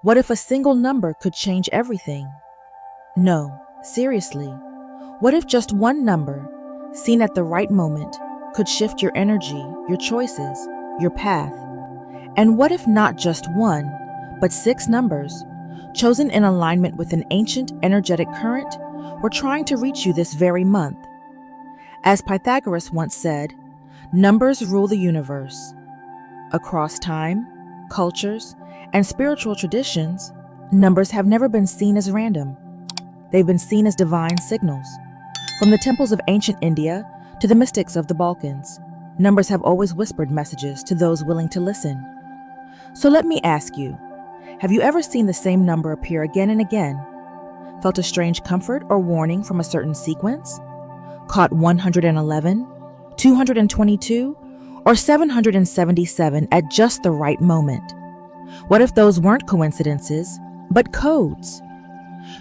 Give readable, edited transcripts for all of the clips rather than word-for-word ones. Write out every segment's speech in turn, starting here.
What if a single number could change everything? No, seriously. What if just one number, seen at the right moment, could shift your energy, your choices, your path? And what if not just one, but 6 numbers, chosen in alignment with an ancient energetic current, were trying to reach you this very month? As Pythagoras once said, numbers rule the universe. Across time, cultures, and spiritual traditions, numbers have never been seen as random. They've been seen as divine signals. From the temples of ancient India to the mystics of the Balkans, numbers have always whispered messages to those willing to listen. So let me ask you, have you ever seen the same number appear again and again? Felt a strange comfort or warning from a certain sequence? Caught 111, 222, or 777 at just the right moment? What if those weren't coincidences, but codes?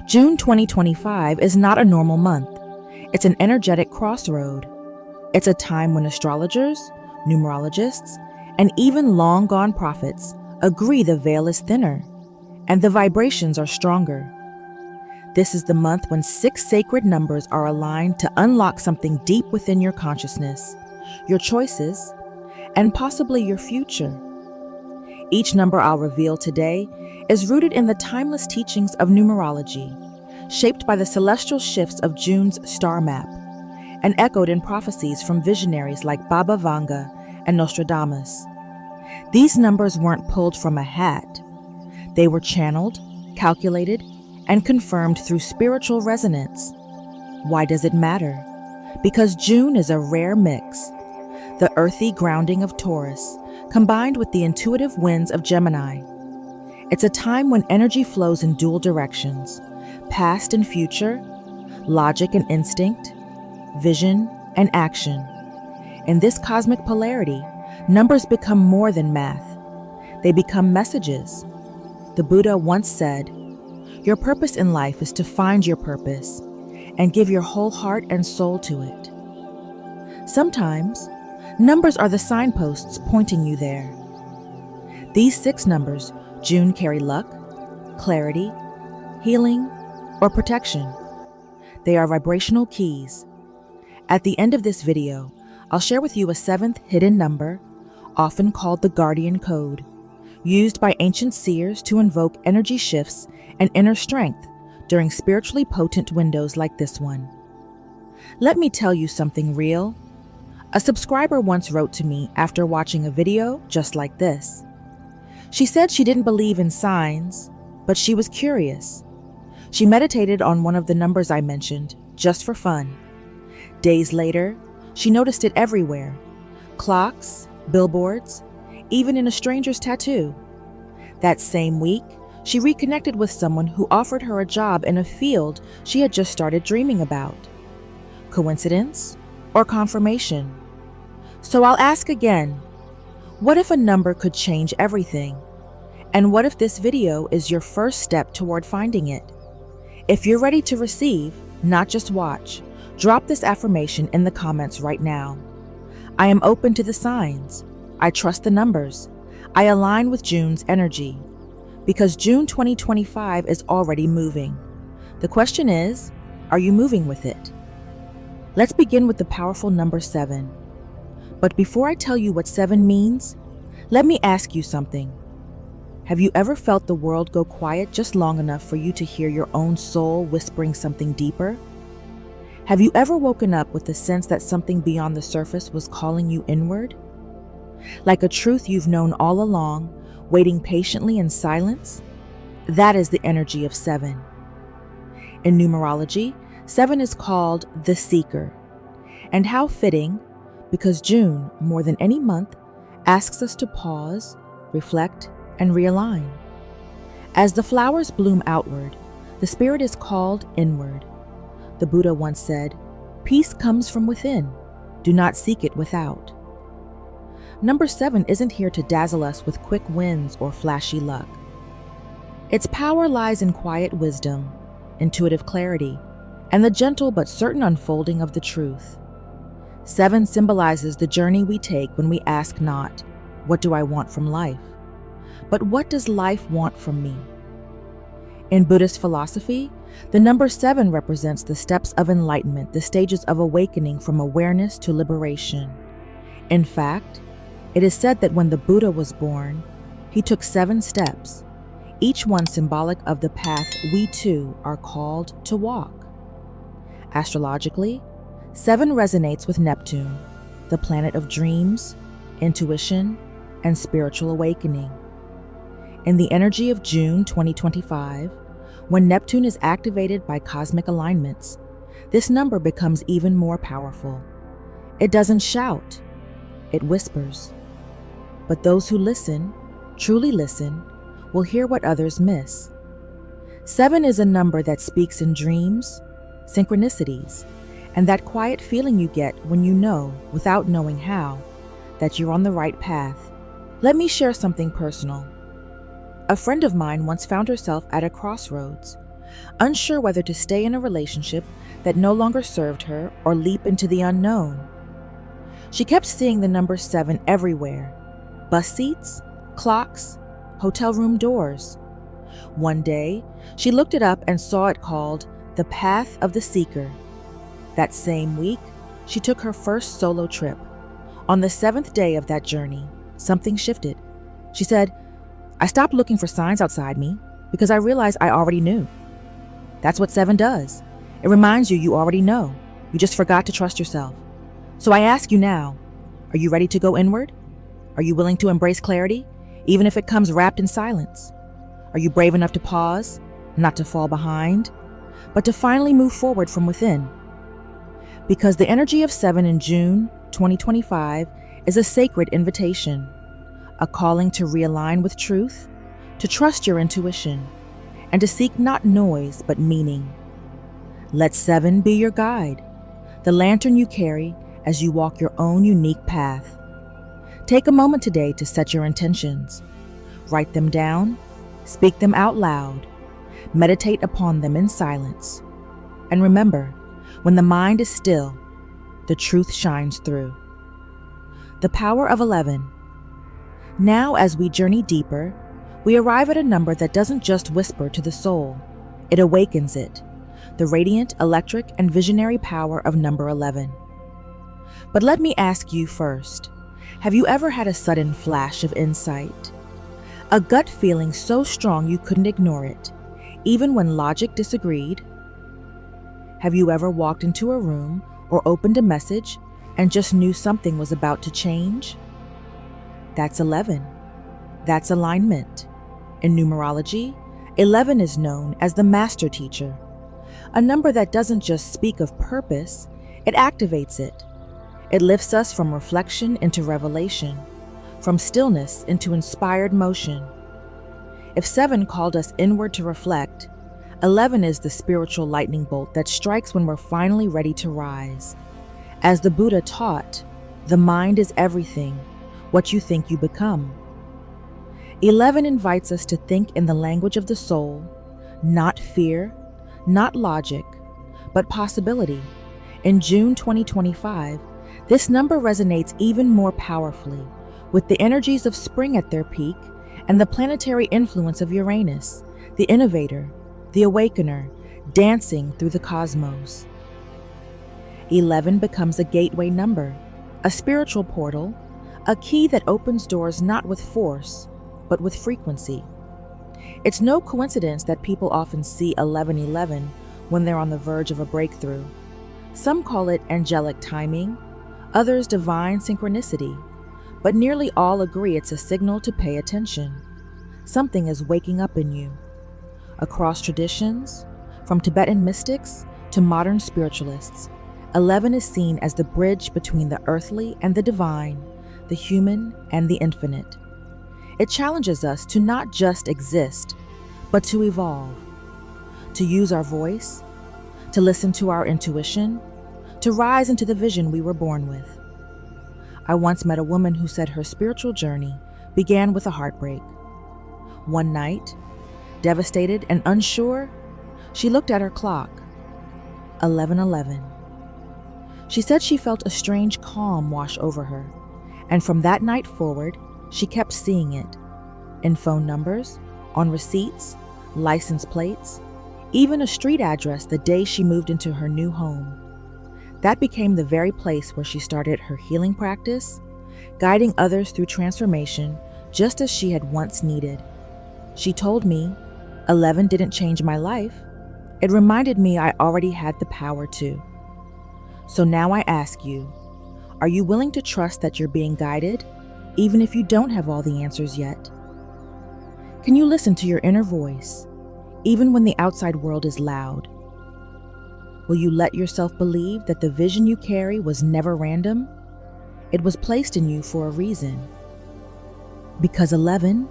June 2025 is not a normal month. It's an energetic crossroad. It's a time when astrologers, numerologists, and even long-gone prophets agree the veil is thinner and the vibrations are stronger. This is the month when 6 sacred numbers are aligned to unlock something deep within your consciousness, your choices, and possibly your future. Each number I'll reveal today is rooted in the timeless teachings of numerology, shaped by the celestial shifts of June's star map, and echoed in prophecies from visionaries like Baba Vanga and Nostradamus. These numbers weren't pulled from a hat. They were channeled, calculated, and confirmed through spiritual resonance. Why does it matter? Because June is a rare mix. The earthy grounding of Taurus, combined with the intuitive winds of Gemini. It's a time when energy flows in dual directions, past and future, logic and instinct, vision and action. In this cosmic polarity, numbers become more than math. They become messages. The Buddha once said, "Your purpose in life is to find your purpose and give your whole heart and soul to it." Sometimes, numbers are the signposts pointing you there. These 6 numbers, June, carry luck, clarity, healing, or protection. They are vibrational keys. At the end of this video, I'll share with you a 7th hidden number, often called the Guardian Code, used by ancient seers to invoke energy shifts and inner strength during spiritually potent windows like this one. Let me tell you something real. A subscriber once wrote to me after watching a video just like this. She said she didn't believe in signs, but she was curious. She meditated on one of the numbers I mentioned, just for fun. Days later, she noticed it everywhere. Clocks, billboards, even in a stranger's tattoo. That same week, she reconnected with someone who offered her a job in a field she had just started dreaming about. Coincidence or confirmation? So I'll ask again, what if a number could change everything? And what if this video is your first step toward finding it? If you're ready to receive, not just watch, drop this affirmation in the comments right now. I am open to the signs. I trust the numbers. I align with June's energy. Because June 2025 is already moving. The question is, are you moving with it? Let's begin with the powerful number 7. But before I tell you what 7 means, let me ask you something. Have you ever felt the world go quiet just long enough for you to hear your own soul whispering something deeper? Have you ever woken up with the sense that something beyond the surface was calling you inward? Like a truth you've known all along, waiting patiently in silence? That is the energy of 7. In numerology, 7 is called the Seeker. And how fitting, because June, more than any month, asks us to pause, reflect, and realign. As the flowers bloom outward, the spirit is called inward. The Buddha once said, "Peace comes from within. Do not seek it without." Number 7 isn't here to dazzle us with quick wins or flashy luck. Its power lies in quiet wisdom, intuitive clarity, and the gentle but certain unfolding of the truth. 7 symbolizes the journey we take when we ask not, "What do I want from life?" but "What does life want from me?" In Buddhist philosophy, the number 7 represents the steps of enlightenment, the stages of awakening from awareness to liberation. In fact, it is said that when the Buddha was born, he took 7 steps, each one symbolic of the path we too are called to walk. Astrologically, 7 resonates with Neptune, the planet of dreams, intuition, and spiritual awakening. In the energy of June 2025, when Neptune is activated by cosmic alignments, this number becomes even more powerful. It doesn't shout, it whispers. But those who listen, truly listen, will hear what others miss. 7 is a number that speaks in dreams, synchronicities, and that quiet feeling you get when you know, without knowing how, that you're on the right path. Let me share something personal. A friend of mine once found herself at a crossroads, unsure whether to stay in a relationship that no longer served her or leap into the unknown. She kept seeing the number 7 everywhere: bus seats, clocks, hotel room doors. One day, she looked it up and saw it called The Path of the Seeker. That same week, she took her first solo trip. On the 7th day of that journey, something shifted. She said, "I stopped looking for signs outside me because I realized I already knew." That's what 7 does. It reminds you you already know. You just forgot to trust yourself. So I ask you now, are you ready to go inward? Are you willing to embrace clarity, even if it comes wrapped in silence? Are you brave enough to pause, not to fall behind, but to finally move forward from within? Because the energy of 7 in June 2025 is a sacred invitation, a calling to realign with truth, to trust your intuition, and to seek not noise but meaning. Let 7 be your guide, the lantern you carry as you walk your own unique path. Take a moment today to set your intentions. Write them down, speak them out loud, meditate upon them in silence. And remember, when the mind is still, the truth shines through. The power of 11. Now, as we journey deeper, we arrive at a number that doesn't just whisper to the soul, it awakens it, the radiant, electric, and visionary power of number 11. But let me ask you first, have you ever had a sudden flash of insight? A gut feeling so strong you couldn't ignore it, even when logic disagreed? Have you ever walked into a room or opened a message and just knew something was about to change? That's 11. That's alignment. In numerology, 11 is known as the master teacher, a number that doesn't just speak of purpose, it activates it. It lifts us from reflection into revelation, from stillness into inspired motion. If 7 called us inward to reflect, 11 is the spiritual lightning bolt that strikes when we're finally ready to rise. As the Buddha taught, the mind is everything, what you think you become. 11 invites us to think in the language of the soul, not fear, not logic, but possibility. In June 2025, this number resonates even more powerfully, with the energies of spring at their peak and the planetary influence of Uranus, the innovator, the awakener, dancing through the cosmos. 11 becomes a gateway number, a spiritual portal, a key that opens doors not with force, but with frequency. It's no coincidence that people often see 1111 when they're on the verge of a breakthrough. Some call it angelic timing, others divine synchronicity, but nearly all agree it's a signal to pay attention. Something is waking up in you. Across traditions, from Tibetan mystics to modern spiritualists, 11 is seen as the bridge between the earthly and the divine, the human and the infinite. It challenges us to not just exist, but to evolve, to use our voice, to listen to our intuition, to rise into the vision we were born with. I once met a woman who said her spiritual journey began with a heartbreak. One night, devastated and unsure, she looked at her clock, 11:11. She said she felt a strange calm wash over her, and from that night forward, she kept seeing it, in phone numbers, on receipts, license plates, even a street address the day she moved into her new home. That became the very place where she started her healing practice, guiding others through transformation just as she had once needed. She told me, 11 didn't change my life. It reminded me I already had the power to. So now I ask you, are you willing to trust that you're being guided, even if you don't have all the answers yet? Can you listen to your inner voice, even when the outside world is loud? Will you let yourself believe that the vision you carry was never random? It was placed in you for a reason. Because 11,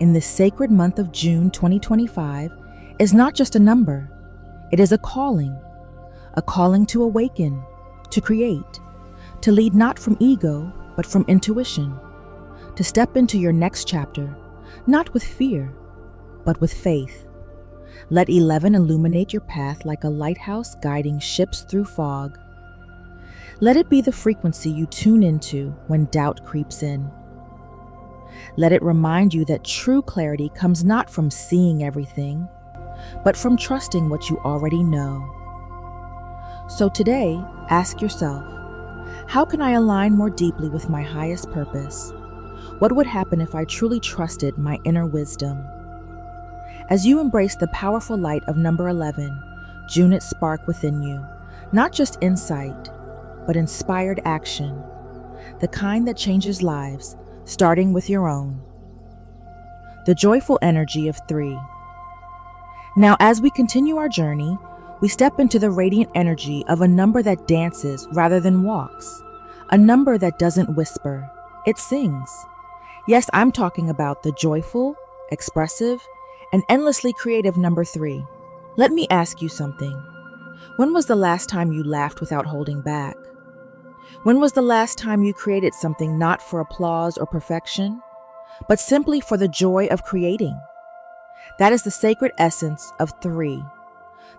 in this sacred month of June 2025, is not just a number. It is a calling to awaken, to create, to lead not from ego, but from intuition, to step into your next chapter, not with fear, but with faith. Let 11 illuminate your path like a lighthouse guiding ships through fog. Let it be the frequency you tune into when doubt creeps in. Let it remind you that true clarity comes not from seeing everything, but from trusting what you already know. So today, ask yourself, how can I align more deeply with my highest purpose? What would happen if I truly trusted my inner wisdom? As you embrace the powerful light of number 11, tune its spark within you, not just insight, but inspired action, the kind that changes lives, starting with your own. The joyful energy of 3. Now, as we continue our journey, we step into the radiant energy of a number that dances rather than walks, a number that doesn't whisper, it sings. Yes, I'm talking about the joyful, expressive, and endlessly creative number 3. Let me ask you something. When was the last time you laughed without holding back? When was the last time you created something not for applause or perfection, but simply for the joy of creating? That is the sacred essence of 3,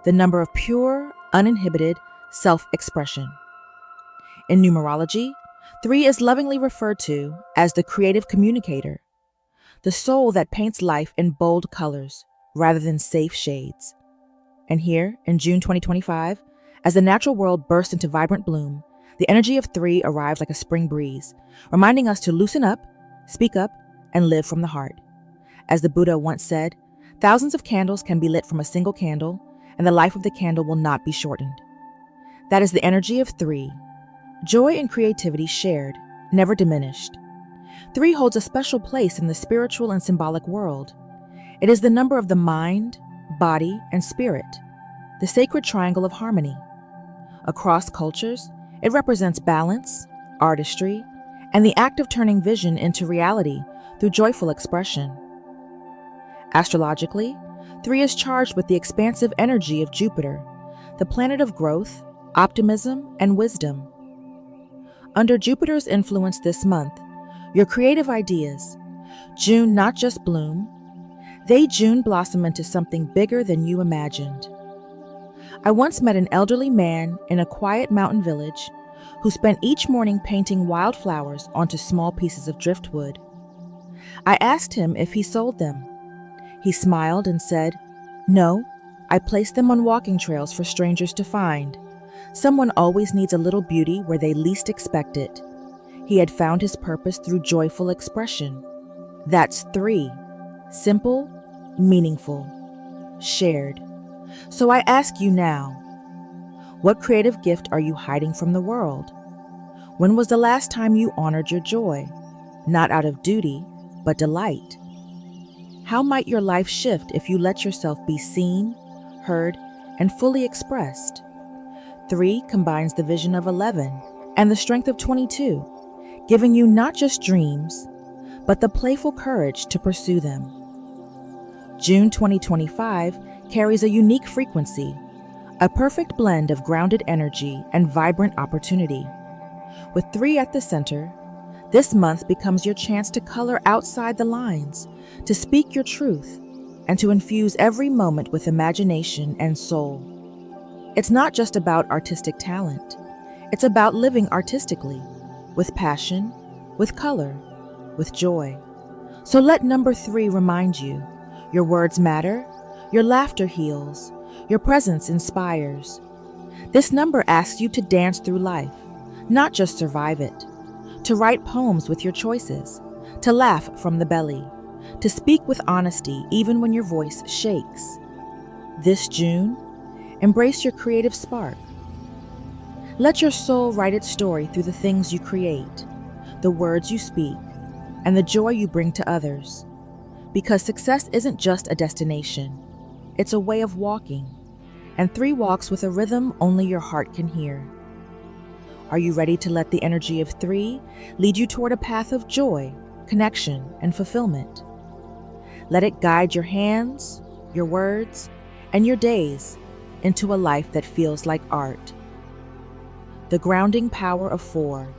the number of pure, uninhibited self-expression. In numerology, 3 is lovingly referred to as the creative communicator, the soul that paints life in bold colors rather than safe shades. And here, in June 2025, as the natural world bursts into vibrant bloom, the energy of 3 arrives like a spring breeze, reminding us to loosen up, speak up, and live from the heart. As the Buddha once said, thousands of candles can be lit from a single candle, and the life of the candle will not be shortened. That is the energy of 3. Joy and creativity shared, never diminished. 3 holds a special place in the spiritual and symbolic world. It is the number of the mind, body, and spirit, the sacred triangle of harmony. Across cultures, it represents balance, artistry, and the act of turning vision into reality through joyful expression. Astrologically, 3 is charged with the expansive energy of Jupiter, the planet of growth, optimism, and wisdom. Under Jupiter's influence this month, your creative ideas, June not just bloom, they June blossom into something bigger than you imagined. I once met an elderly man in a quiet mountain village who spent each morning painting wildflowers onto small pieces of driftwood. I asked him if he sold them. He smiled and said, "No, I place them on walking trails for strangers to find. Someone always needs a little beauty where they least expect it." He had found his purpose through joyful expression. That's 3. Simple, meaningful, shared. So I ask you now, what creative gift are you hiding from the world? When was the last time you honored your joy, not out of duty, but delight? How might your life shift if you let yourself be seen, heard, and fully expressed? 3 combines the vision of 11 and the strength of 22, giving you not just dreams, but the playful courage to pursue them. June 2025 carries a unique frequency, a perfect blend of grounded energy and vibrant opportunity. With 3 at the center, this month becomes your chance to color outside the lines, to speak your truth, and to infuse every moment with imagination and soul. It's not just about artistic talent. It's about living artistically, with passion, with color, with joy. So let number 3 remind you, your words matter, Your laughter heals. Your presence inspires. This number asks you to dance through life, not just survive it. To write poems with your choices. To laugh from the belly. To speak with honesty even when your voice shakes. This June, embrace your creative spark. Let your soul write its story through the things you create, the words you speak, and the joy you bring to others. Because success isn't just a destination, it's a way of walking, and 3 walks with a rhythm only your heart can hear. Are you ready to let the energy of 3 lead you toward a path of joy, connection, and fulfillment? Let it guide your hands, your words, and your days into a life that feels like art. The grounding power of 4.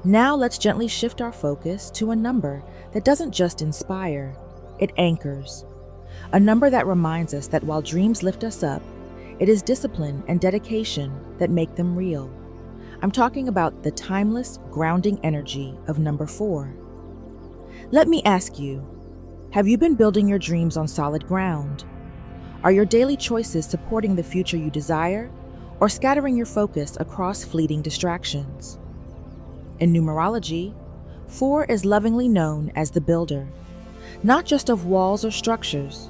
Now let's gently shift our focus to a number that doesn't just inspire, it anchors. A number that reminds us that while dreams lift us up, it is discipline and dedication that make them real. I'm talking about the timeless, grounding energy of number 4. Let me ask you, have you been building your dreams on solid ground? Are your daily choices supporting the future you desire, or scattering your focus across fleeting distractions? In numerology, 4 is lovingly known as the builder, not just of walls or structures,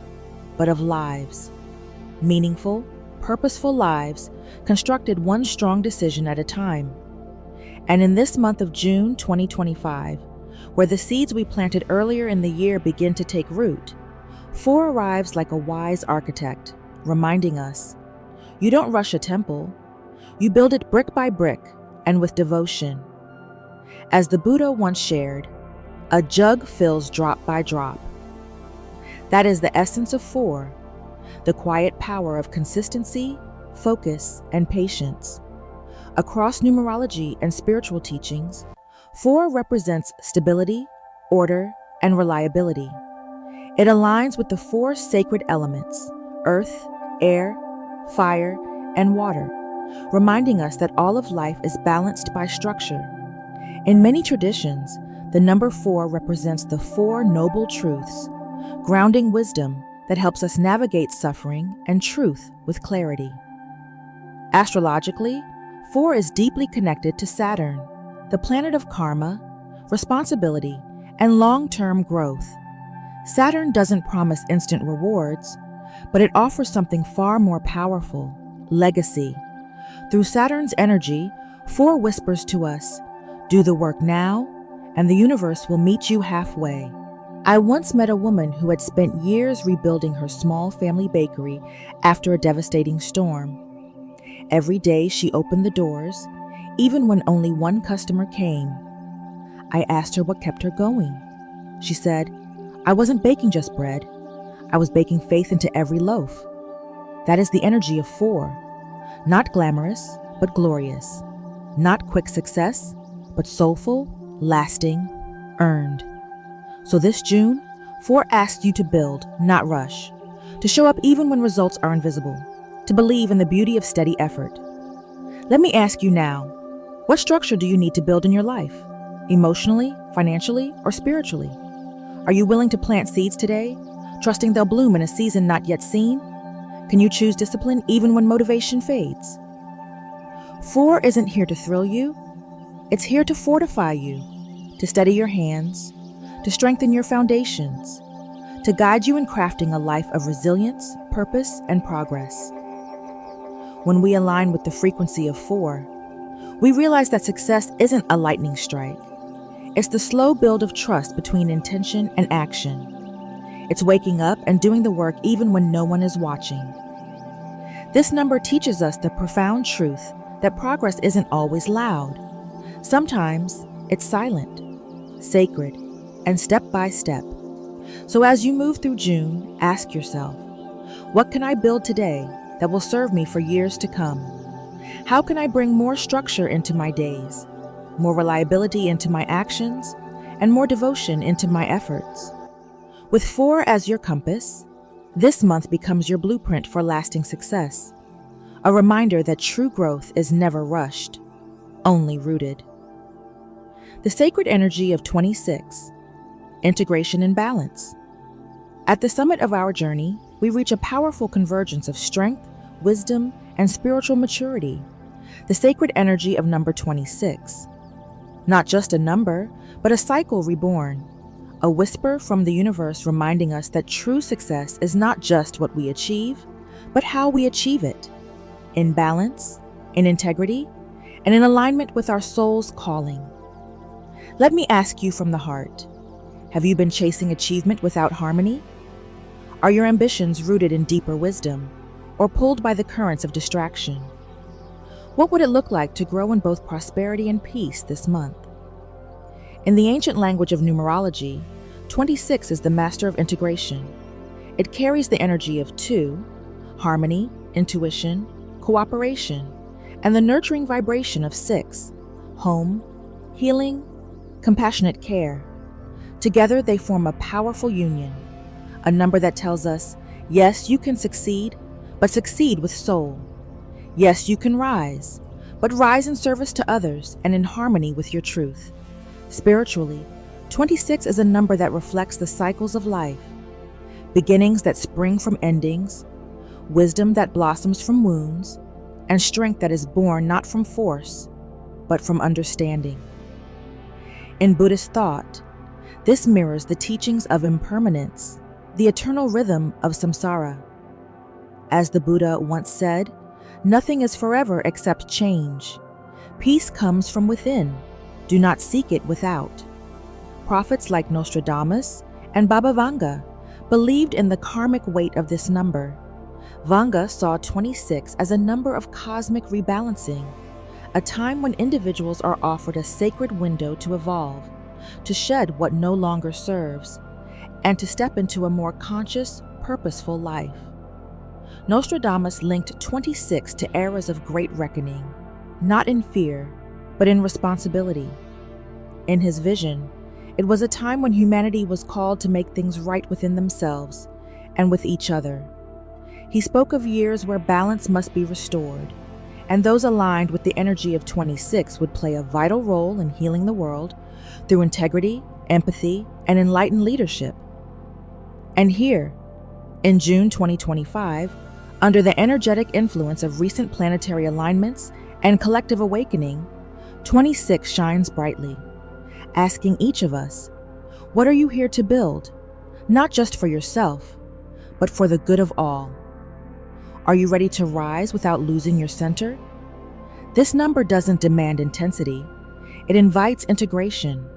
but of lives. Meaningful, purposeful lives constructed one strong decision at a time. And in this month of June 2025, where the seeds we planted earlier in the year begin to take root, 4 arrives like a wise architect, reminding us, you don't rush a temple, you build it brick by brick and with devotion. As the Buddha once shared, a jug fills drop by drop. That is the essence of 4, the quiet power of consistency, focus, and patience. Across numerology and spiritual teachings, 4 represents stability, order, and reliability. It aligns with the 4 sacred elements, earth, air, fire, and water, reminding us that all of life is balanced by structure. In many traditions, the number 4 represents the 4 noble truths, grounding wisdom that helps us navigate suffering and truth with clarity. Astrologically, 4 is deeply connected to Saturn, the planet of karma, responsibility, and long-term growth. Saturn doesn't promise instant rewards, but it offers something far more powerful, legacy. Through Saturn's energy, 4 whispers to us, do the work now, and the universe will meet you halfway. I once met a woman who had spent years rebuilding her small family bakery after a devastating storm. Every day she opened the doors, even when only one customer came. I asked her what kept her going. She said, I wasn't baking just bread. I was baking faith into every loaf. That is the energy of 4. Not glamorous, but glorious. Not quick success, but soulful, lasting, earned. So this June, 4 asks you to build, not rush. To show up even when results are invisible. To believe in the beauty of steady effort. Let me ask you now, what structure do you need to build in your life? Emotionally, financially, or spiritually? Are you willing to plant seeds today, trusting they'll bloom in a season not yet seen? Can you choose discipline even when motivation fades? 4 isn't here to thrill you. It's here to fortify you, to steady your hands, to strengthen your foundations, to guide you in crafting a life of resilience, purpose, and progress. When we align with the frequency of 4, we realize that success isn't a lightning strike. It's the slow build of trust between intention and action. It's waking up and doing the work even when no one is watching. This number teaches us the profound truth that progress isn't always loud. Sometimes it's silent, sacred, and step by step. So as you move through June, ask yourself, what can I build today that will serve me for years to come? How can I bring more structure into my days, more reliability into my actions, and more devotion into my efforts? With 4 as your compass, this month becomes your blueprint for lasting success, a reminder that true growth is never rushed, only rooted. The sacred energy of 26, integration and balance. At the summit of our journey, we reach a powerful convergence of strength, wisdom, and spiritual maturity, the sacred energy of number 26. Not just a number, but a cycle reborn, a whisper from the universe reminding us that true success is not just what we achieve, but how we achieve it, in balance, in integrity, and in alignment with our soul's calling. Let me ask you from the heart, have you been chasing achievement without harmony? Are your ambitions rooted in deeper wisdom, or pulled by the currents of distraction? What would it look like to grow in both prosperity and peace this month? In the ancient language of numerology, 26 is the master of integration. It carries the energy of 2, harmony, intuition, cooperation, and the nurturing vibration of 6, home, healing, compassionate care. Together they form a powerful union, a number that tells us, yes, you can succeed, but succeed with soul. Yes, you can rise, but rise in service to others and in harmony with your truth. Spiritually, 26 is a number that reflects the cycles of life, beginnings that spring from endings, wisdom that blossoms from wounds, and strength that is born not from force, but from understanding. In Buddhist thought, this mirrors the teachings of impermanence, the eternal rhythm of samsara. As the Buddha once said, nothing is forever except change. Peace comes from within. Do not seek it without. Prophets like Nostradamus and Baba Vanga believed in the karmic weight of this number. Vanga saw 26 as a number of cosmic rebalancing, a time when individuals are offered a sacred window to evolve, to shed what no longer serves, and to step into a more conscious, purposeful life. Nostradamus linked 26 to eras of great reckoning, not in fear, but in responsibility. In his vision, it was a time when humanity was called to make things right within themselves and with each other. He spoke of years where balance must be restored, and those aligned with the energy of 26 would play a vital role in healing the world through integrity, empathy, and enlightened leadership. And here, in June 2025, under the energetic influence of recent planetary alignments and collective awakening, 26 shines brightly, asking each of us, what are you here to build? Not just for yourself, but for the good of all. Are you ready to rise without losing your center? This number doesn't demand intensity. It invites integration.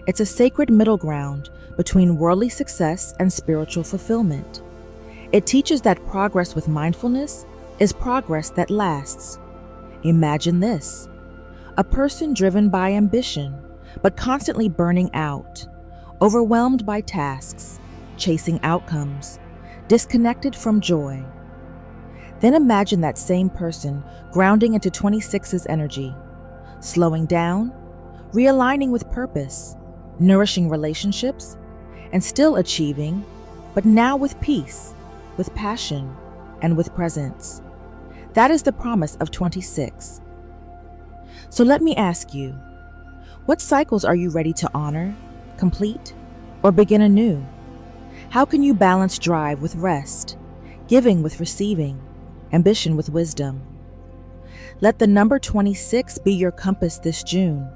It's a sacred middle ground between worldly success and spiritual fulfillment. It teaches that progress with mindfulness is progress that lasts. Imagine this: a person driven by ambition, but constantly burning out, overwhelmed by tasks, chasing outcomes, disconnected from joy. Then imagine that same person grounding into 26's energy, slowing down, realigning with purpose, nourishing relationships, and still achieving, but now with peace, with passion, and with presence. That is the promise of 26. So let me ask you, what cycles are you ready to honor, complete, or begin anew? How can you balance drive with rest, giving with receiving, ambition with wisdom? Let the number 26 be your compass this June,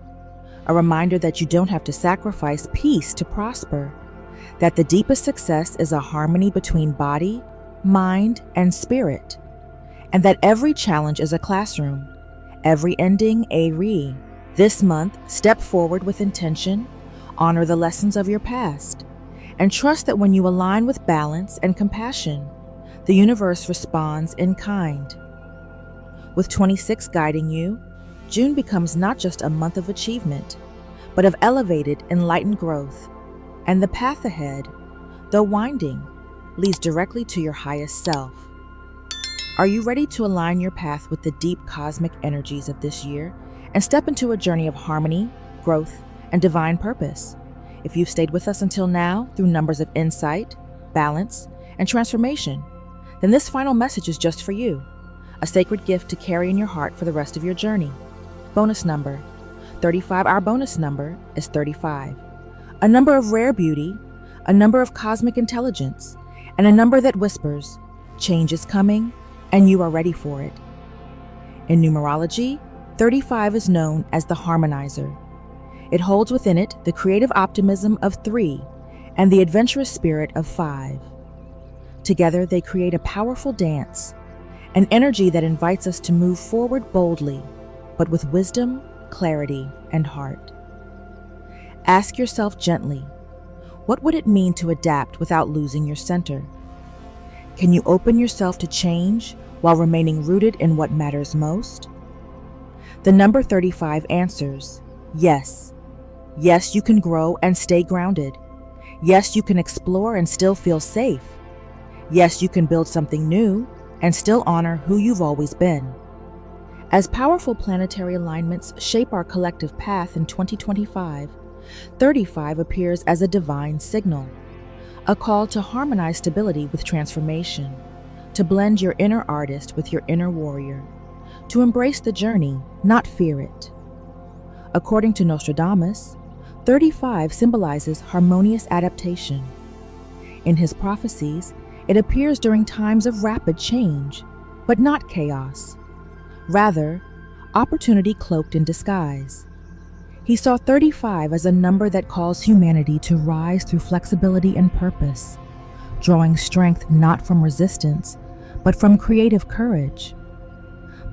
a reminder that you don't have to sacrifice peace to prosper, that the deepest success is a harmony between body, mind, and spirit, and that every challenge is a classroom, every ending a This month, step forward with intention, honor the lessons of your past, and trust that when you align with balance and compassion, the universe responds in kind. With 26 guiding you, June becomes not just a month of achievement, but of elevated, enlightened growth, and the path ahead, though winding, leads directly to your highest self. Are you ready to align your path with the deep cosmic energies of this year and step into a journey of harmony, growth, and divine purpose? If you've stayed with us until now through numbers of insight, balance, and transformation, then this final message is just for you, a sacred gift to carry in your heart for the rest of your journey. Bonus number 35. Our bonus number is 35, a number of rare beauty, a number of cosmic intelligence, and a number that whispers, change is coming, and you are ready for it. In numerology, 35 is known as the harmonizer. It holds within it the creative optimism of 3 and the adventurous spirit of 5. Together, they create a powerful dance, an energy that invites us to move forward boldly, but with wisdom, clarity, and heart. Ask yourself gently, what would it mean to adapt without losing your center? Can you open yourself to change while remaining rooted in what matters most? The number 35 answers, yes. Yes, you can grow and stay grounded. Yes, you can explore and still feel safe. Yes, you can build something new and still honor who you've always been. As powerful planetary alignments shape our collective path in 2025, 35 appears as a divine signal, a call to harmonize stability with transformation, to blend your inner artist with your inner warrior, to embrace the journey, not fear it. According to Nostradamus, 35 symbolizes harmonious adaptation. In his prophecies, it appears during times of rapid change, but not chaos. Rather, opportunity cloaked in disguise. He saw 35 as a number that calls humanity to rise through flexibility and purpose, drawing strength not from resistance, but from creative courage.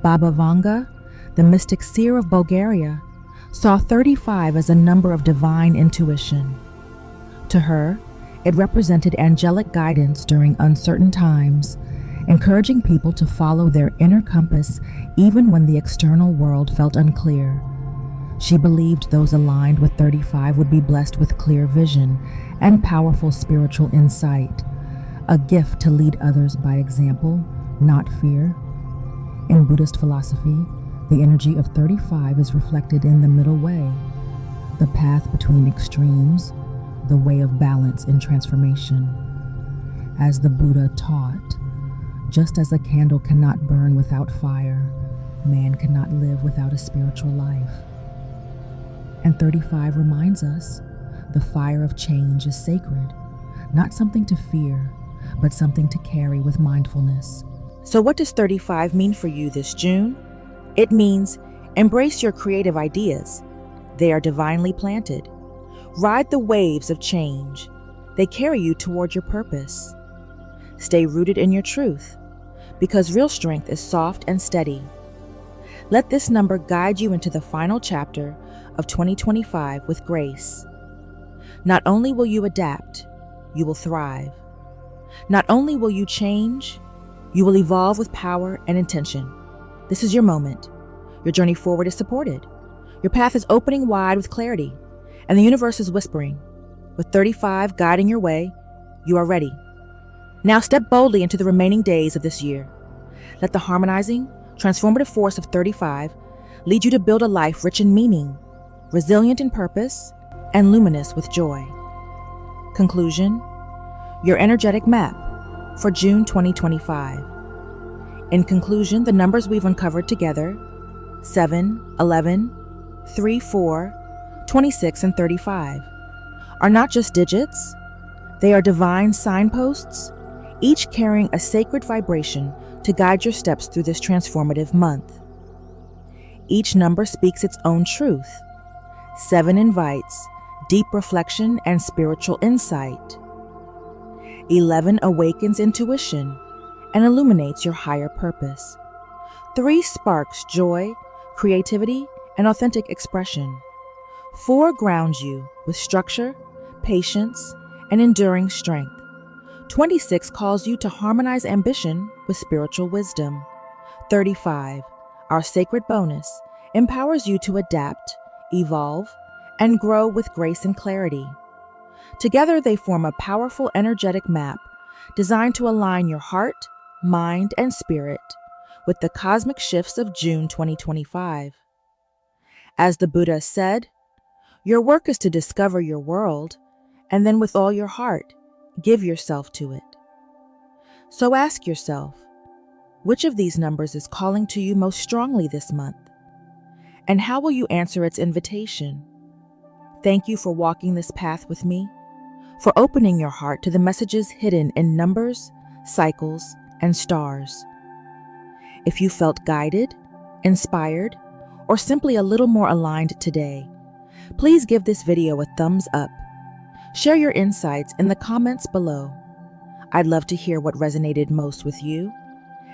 Baba Vanga, the mystic seer of Bulgaria, saw 35 as a number of divine intuition. To her, it represented angelic guidance during uncertain times, encouraging people to follow their inner compass even when the external world felt unclear. She believed those aligned with 35 would be blessed with clear vision and powerful spiritual insight, a gift to lead others by example, not fear. In Buddhist philosophy, the energy of 35 is reflected in the middle way, the path between extremes, the way of balance in transformation. As the Buddha taught, just as a candle cannot burn without fire, man cannot live without a spiritual life. And 35 reminds us the fire of change is sacred, not something to fear, but something to carry with mindfulness. So what does 35 mean for you this June? It means embrace your creative ideas. They are divinely planted. Ride the waves of change. They carry you toward your purpose. Stay rooted in your truth, because real strength is soft and steady. Let this number guide you into the final chapter of 2025 with grace. Not only will you adapt, you will thrive. Not only will you change, you will evolve with power and intention. This is your moment. Your journey forward is supported. Your path is opening wide with clarity, and the universe is whispering. With 35 guiding your way, you are ready. Now step boldly into the remaining days of this year. Let the harmonizing, transformative force of 35 lead you to build a life rich in meaning, resilient in purpose, and luminous with joy. Conclusion: your energetic map for June 2025. In conclusion, the numbers we've uncovered together, 7, 11, 3, 4, 26, and 35, are not just digits. They are divine signposts, each carrying a sacred vibration to guide your steps through this transformative month. Each number speaks its own truth. 7 invites deep reflection and spiritual insight. 11 awakens intuition and illuminates your higher purpose. 3 sparks joy, creativity, and authentic expression. 4 grounds you with structure, patience, and enduring strength. 26 calls you to harmonize ambition with spiritual wisdom. 35, our sacred bonus, empowers you to adapt, evolve, and grow with grace and clarity. Together, they form a powerful, energetic map designed to align your heart, mind, and spirit with the cosmic shifts of June 2025. As the Buddha said, your work is to discover your world, and then with all your heart, give yourself to it. So ask yourself, which of these numbers is calling to you most strongly this month? And how will you answer its invitation? Thank you for walking this path with me, for opening your heart to the messages hidden in numbers, cycles, and stars. If you felt guided, inspired, or simply a little more aligned today, please give this video a thumbs up. Share your insights in the comments below. I'd love to hear what resonated most with you.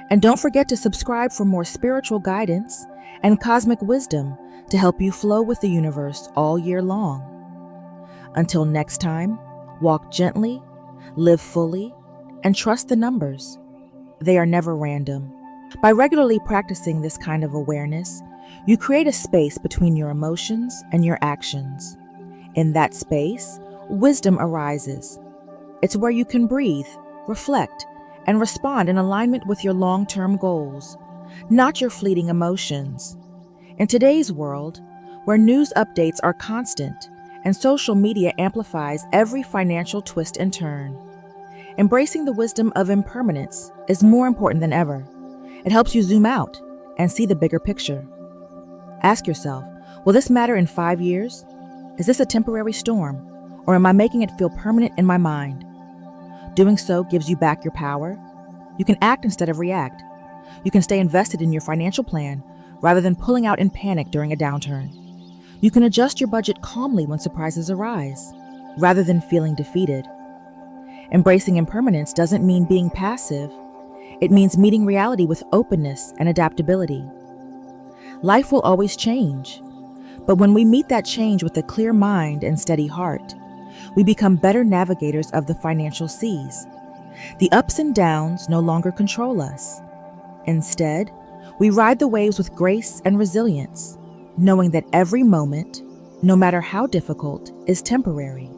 And don't forget to subscribe for more spiritual guidance and cosmic wisdom to help you flow with the universe all year long. Until next time, walk gently, live fully, and trust the numbers. They are never random. By regularly practicing this kind of awareness, you create a space between your emotions and your actions. In that space, wisdom arises. It's where you can breathe, reflect, and respond in alignment with your long-term goals, not your fleeting emotions. In today's world, where news updates are constant and social media amplifies every financial twist and turn, embracing the wisdom of impermanence is more important than ever. It helps you zoom out and see the bigger picture. Ask yourself, will this matter in 5 years? Is this a temporary storm, or am I making it feel permanent in my mind? Doing so gives you back your power. You can act instead of react. You can stay invested in your financial plan rather than pulling out in panic during a downturn. You can adjust your budget calmly when surprises arise, rather than feeling defeated. Embracing impermanence doesn't mean being passive. It means meeting reality with openness and adaptability. Life will always change, but when we meet that change with a clear mind and steady heart, we become better navigators of the financial seas. The ups and downs no longer control us. Instead, we ride the waves with grace and resilience, knowing that every moment, no matter how difficult, is temporary.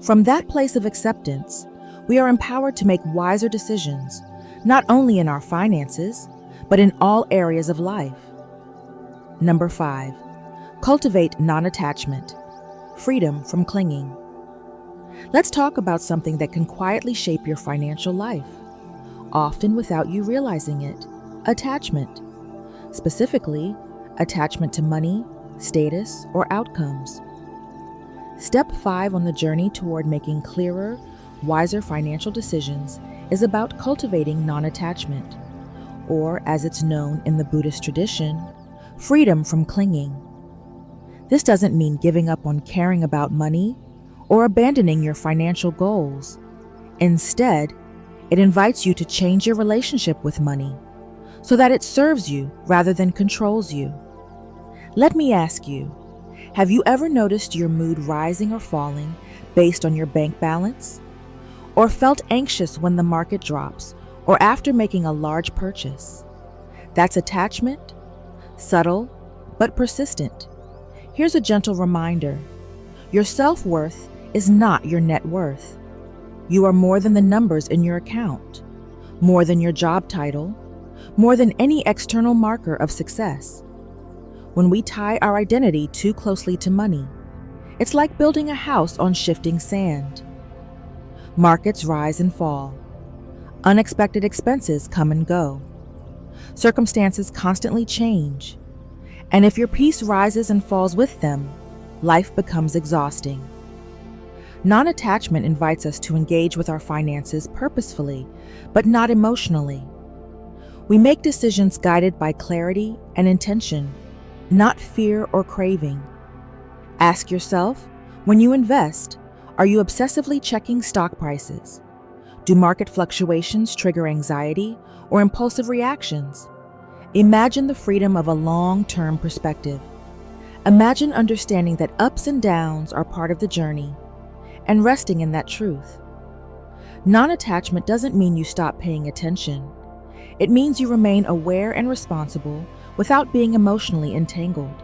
From that place of acceptance, we are empowered to make wiser decisions, not only in our finances, but in all areas of life. Number 5, cultivate non-attachment, freedom from clinging. Let's talk about something that can quietly shape your financial life, often without you realizing it: attachment. Specifically, attachment to money, status, or outcomes. Step 5 on the journey toward making clearer, wiser financial decisions is about cultivating non-attachment, or as it's known in the Buddhist tradition, freedom from clinging. This doesn't mean giving up on caring about money or abandoning your financial goals. Instead, it invites you to change your relationship with money so that it serves you rather than controls you. Let me ask you, have you ever noticed your mood rising or falling based on your bank balance? Or felt anxious when the market drops or after making a large purchase? That's attachment, subtle but persistent. Here's a gentle reminder. Your self-worth is not your net worth. You are more than the numbers in your account, more than your job title, more than any external marker of success. When we tie our identity too closely to money, it's like building a house on shifting sand. Markets rise and fall. Unexpected expenses come and go. Circumstances constantly change. And if your peace rises and falls with them, life becomes exhausting. Non-attachment invites us to engage with our finances purposefully, but not emotionally. We make decisions guided by clarity and intention, not fear or craving. Ask yourself, when you invest, are you obsessively checking stock prices? Do market fluctuations trigger anxiety or impulsive reactions? Imagine the freedom of a long-term perspective. Imagine understanding that ups and downs are part of the journey, and resting in that truth. Non-attachment doesn't mean you stop paying attention. It means you remain aware and responsible without being emotionally entangled.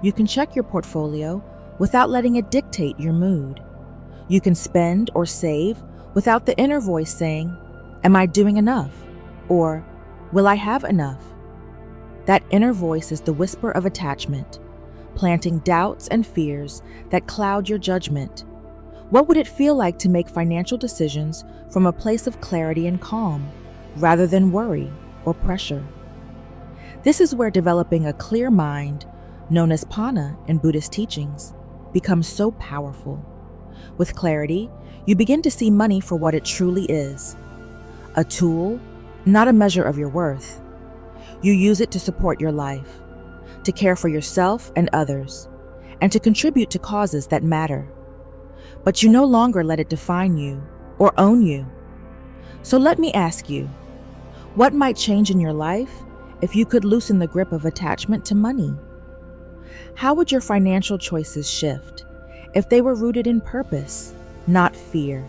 You can check your portfolio without letting it dictate your mood. You can spend or save without the inner voice saying, "Am I doing enough?" or "Will I have enough?" That inner voice is the whisper of attachment, planting doubts and fears that cloud your judgment. What would it feel like to make financial decisions from a place of clarity and calm, rather than worry or pressure? This is where developing a clear mind, known as Pana in Buddhist teachings, becomes so powerful. With clarity, you begin to see money for what it truly is: a tool, not a measure of your worth. You use it to support your life, to care for yourself and others, and to contribute to causes that matter. But you no longer let it define you or own you. So let me ask you, what might change in your life if you could loosen the grip of attachment to money? How would your financial choices shift if they were rooted in purpose, not fear?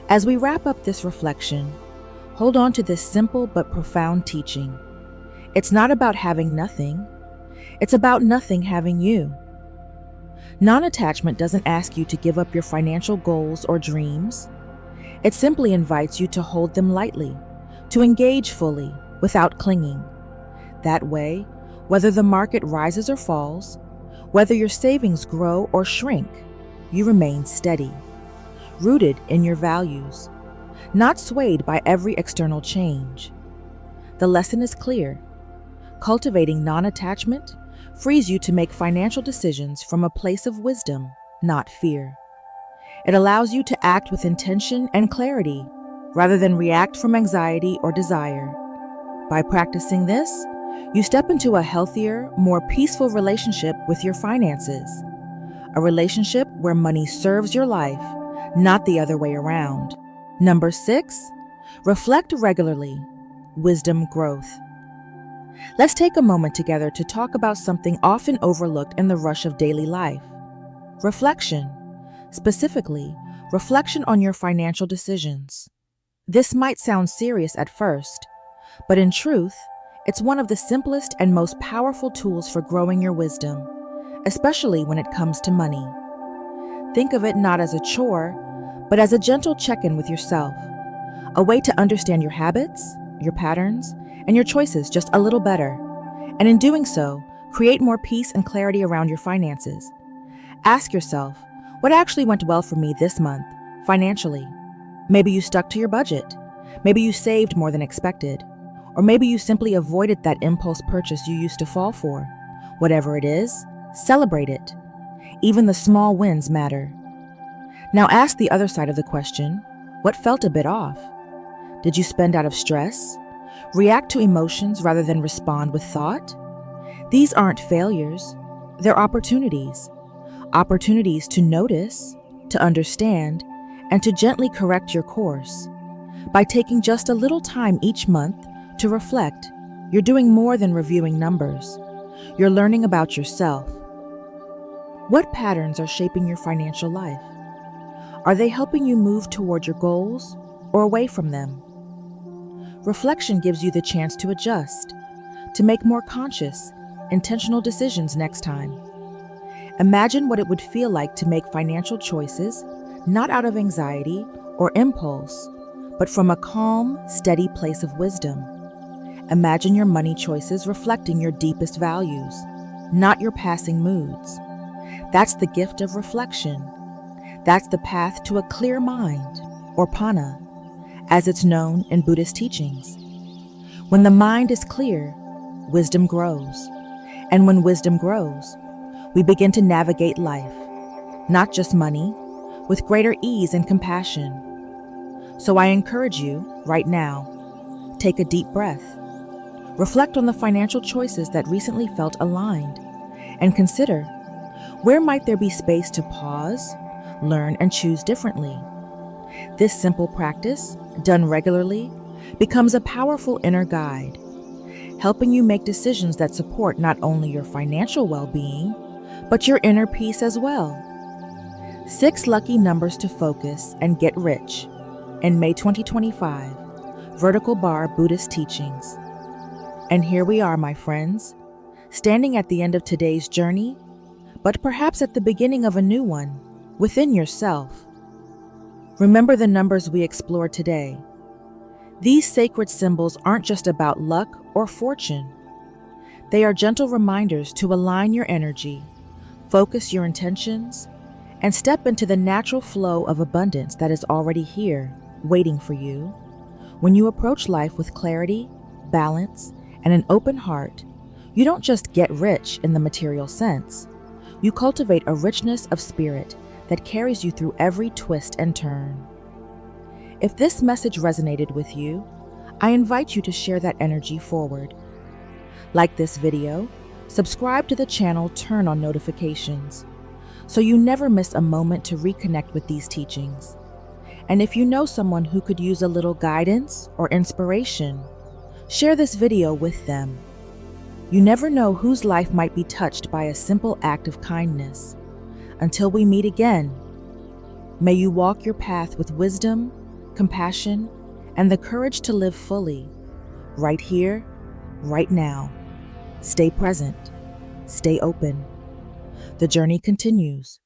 As we wrap up this reflection, hold on to this simple but profound teaching. It's not about having nothing. It's about nothing having you. Non-attachment doesn't ask you to give up your financial goals or dreams. It simply invites you to hold them lightly, to engage fully, without clinging. That way, whether the market rises or falls, whether your savings grow or shrink, you remain steady, rooted in your values, not swayed by every external change. The lesson is clear. Cultivating non-attachment frees you to make financial decisions from a place of wisdom, not fear. It allows you to act with intention and clarity, rather than react from anxiety or desire. By practicing this, you step into a healthier, more peaceful relationship with your finances. A relationship where money serves your life, not the other way around. Number 6, reflect regularly. Wisdom growth. Let's take a moment together to talk about something often overlooked in the rush of daily life: reflection. Specifically, reflection on your financial decisions. This might sound serious at first, but in truth, it's one of the simplest and most powerful tools for growing your wisdom, especially when it comes to money. Think of it not as a chore, but as a gentle check-in with yourself, a way to understand your habits, your patterns, and your choices just a little better, and in doing so, create more peace and clarity around your finances. Ask yourself, what actually went well for me this month, financially? Maybe you stuck to your budget. Maybe you saved more than expected. Or maybe you simply avoided that impulse purchase you used to fall for. Whatever it is, celebrate it. Even the small wins matter. Now ask the other side of the question, what felt a bit off? Did you spend out of stress? React to emotions rather than respond with thought? These aren't failures, they're opportunities. Opportunities to notice, to understand, and to gently correct your course. By taking just a little time each month to reflect, you're doing more than reviewing numbers. You're learning about yourself. What patterns are shaping your financial life? Are they helping you move toward your goals or away from them? Reflection gives you the chance to adjust, to make more conscious, intentional decisions next time. Imagine what it would feel like to make financial choices not out of anxiety or impulse, but from a calm, steady place of wisdom. Imagine your money choices reflecting your deepest values, not your passing moods. That's the gift of reflection. That's the path to a clear mind, or pana, as it's known in Buddhist teachings. When the mind is clear, wisdom grows. And when wisdom grows, we begin to navigate life, not just money, with greater ease and compassion. So I encourage you, right now, take a deep breath. Reflect on the financial choices that recently felt aligned, and consider, where might there be space to pause, learn, and choose differently? This simple practice, done regularly, becomes a powerful inner guide, helping you make decisions that support not only your financial well-being, but your inner peace as well. 6 lucky numbers to focus and get rich in May 2025, Vertical Bar Buddhist Teachings. And here we are, my friends, standing at the end of today's journey, but perhaps at the beginning of a new one, within yourself. Remember the numbers we explored today. These sacred symbols aren't just about luck or fortune. They are gentle reminders to align your energy, focus your intentions, and step into the natural flow of abundance that is already here, waiting for you. When you approach life with clarity, balance, and an open heart, you don't just get rich in the material sense. You cultivate a richness of spirit that carries you through every twist and turn. If this message resonated with you, I invite you to share that energy forward. Like this video, subscribe to the channel, turn on notifications, so you never miss a moment to reconnect with these teachings. And if you know someone who could use a little guidance or inspiration, share this video with them. You never know whose life might be touched by a simple act of kindness. Until we meet again, may you walk your path with wisdom, compassion, and the courage to live fully, right here, right now. Stay present, stay open. The journey continues.